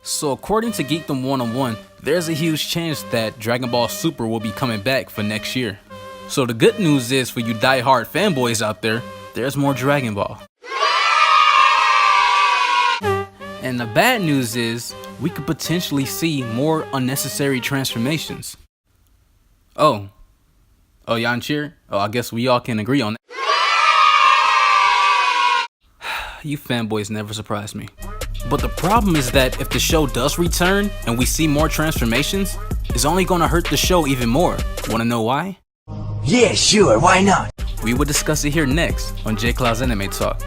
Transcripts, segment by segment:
So according to Geekdom 101, there's a huge chance that Dragon Ball Super will be coming back for next year. So the good news is for you die-hard fanboys out there, there's more Dragon Ball. And the bad news is, we could potentially see more unnecessary transformations. Oh, y'all cheer? Oh, I guess we all can agree on that. You fanboys never surprise me. But the problem is that if the show does return and we see more transformations, it's only gonna hurt the show even more. Wanna know why? Yeah, sure, why not? We will discuss it here next on J Cloud's Anime Talk.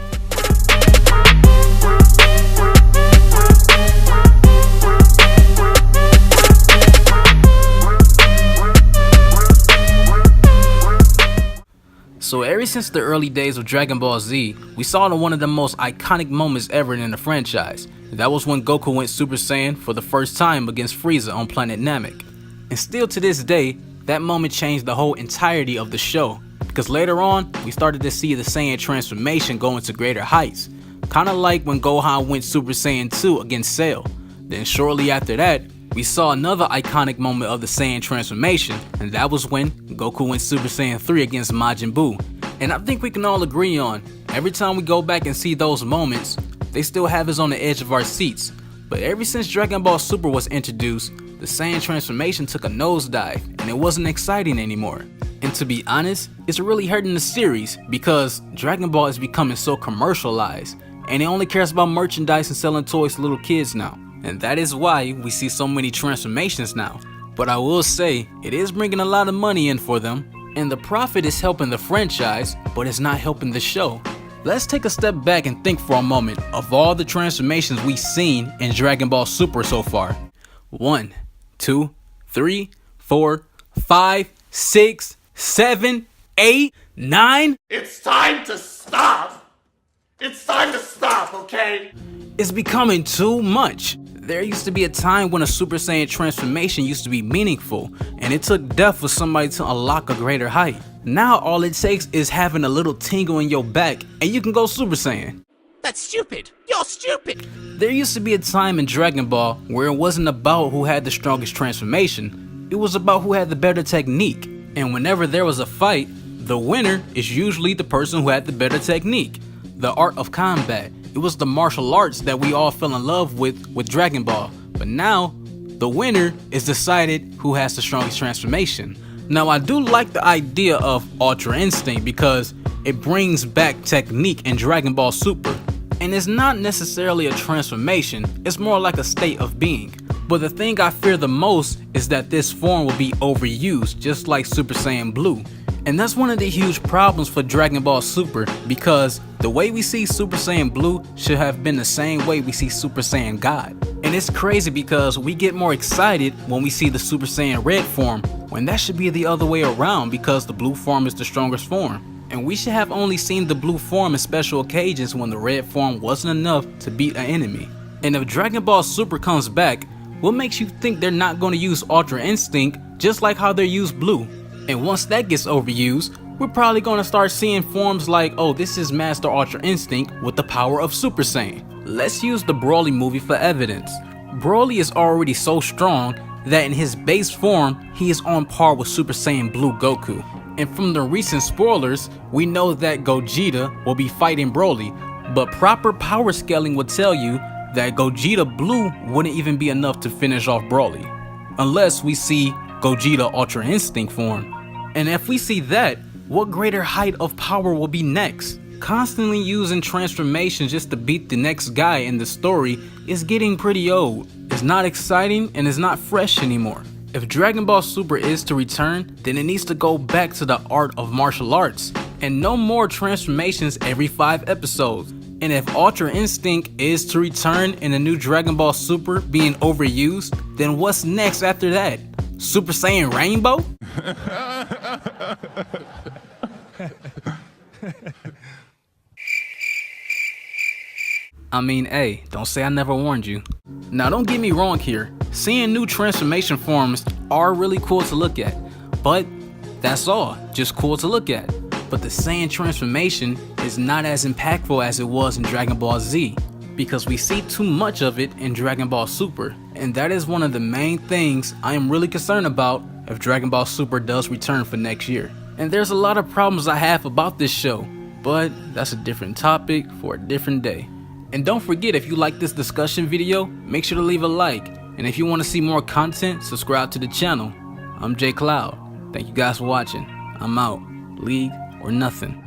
So ever since the early days of Dragon Ball Z, we saw one of the most iconic moments ever in the franchise. That was when Goku went Super Saiyan for the first time against Frieza on planet Namek. And still to this day, that moment changed the whole entirety of the show, because later on, we started to see the Saiyan transformation go into greater heights. Kinda like when Gohan went Super Saiyan 2 against Cell. Then shortly after that, we saw another iconic moment of the Saiyan transformation, and that was when Goku went Super Saiyan 3 against Majin Buu. And I think we can all agree on, every time we go back and see those moments, they still have us on the edge of our seats. But ever since Dragon Ball Super was introduced, the Saiyan transformation took a nosedive, and it wasn't exciting anymore. And to be honest, it's really hurting the series, because Dragon Ball is becoming so commercialized, and it only cares about merchandise and selling toys to little kids now. And that is why we see so many transformations now. But I will say, it is bringing a lot of money in for them, and the profit is helping the franchise, but it's not helping the show. Let's take a step back and think for a moment of all the transformations we've seen in Dragon Ball Super so far. 1, 2, 3, 4, 5, 6, 7, 8, 9. It's time to stop! It's time to stop, okay? It's becoming too much. There used to be a time when a Super Saiyan transformation used to be meaningful, and it took death for somebody to unlock a greater height. Now all it takes is having a little tingle in your back, and you can go Super Saiyan. That's stupid! You're stupid! There used to be a time in Dragon Ball where it wasn't about who had the strongest transformation, it was about who had the better technique. And whenever there was a fight, the winner is usually the person who had the better technique. The art of combat. It was the martial arts that we all fell in love with Dragon Ball. But now, the winner is decided who has the strongest transformation. Now I do like the idea of Ultra Instinct because it brings back technique in Dragon Ball Super. And it's not necessarily a transformation, it's more like a state of being. But the thing I fear the most is that this form will be overused, just like Super Saiyan Blue. And that's one of the huge problems for Dragon Ball Super, because the way we see Super Saiyan Blue should have been the same way we see Super Saiyan God. And it's crazy because we get more excited when we see the Super Saiyan Red form, when that should be the other way around because the blue form is the strongest form. And we should have only seen the blue form in special occasions when the red form wasn't enough to beat an enemy. And if Dragon Ball Super comes back, what makes you think they're not going to use Ultra Instinct just like how they use Blue? And once that gets overused, we're probably going to start seeing forms like, oh, this is Master Ultra Instinct with the power of Super Saiyan. Let's use the Broly movie for evidence. Broly is already so strong that in his base form, he is on par with Super Saiyan Blue Goku. And from the recent spoilers, we know that Gogeta will be fighting Broly, but proper power scaling would tell you that Gogeta Blue wouldn't even be enough to finish off Broly, unless we see Gogeta Ultra Instinct form. And if we see that, what greater height of power will be next? Constantly using transformations just to beat the next guy in the story is getting pretty old. It's not exciting and it's not fresh anymore. If Dragon Ball Super is to return, then it needs to go back to the art of martial arts, and no more transformations every 5 episodes. And if Ultra Instinct is to return in the new Dragon Ball Super being overused, then what's next after that? Super Saiyan Rainbow? I mean, hey, don't say I never warned you. Now don't get me wrong here, seeing new transformation forms are really cool to look at, but that's all, just cool to look at. But the Saiyan transformation is not as impactful as it was in Dragon Ball Z. because we see too much of it in Dragon Ball Super, and that is one of the main things I am really concerned about if Dragon Ball Super does return for next year. And there's a lot of problems I have about this show, but that's a different topic for a different day. And don't forget, if you like this discussion video, make sure to leave a like, and if you want to see more content, subscribe to the channel. I'm J Cloud. Thank you guys for watching. I'm out. League or nothing.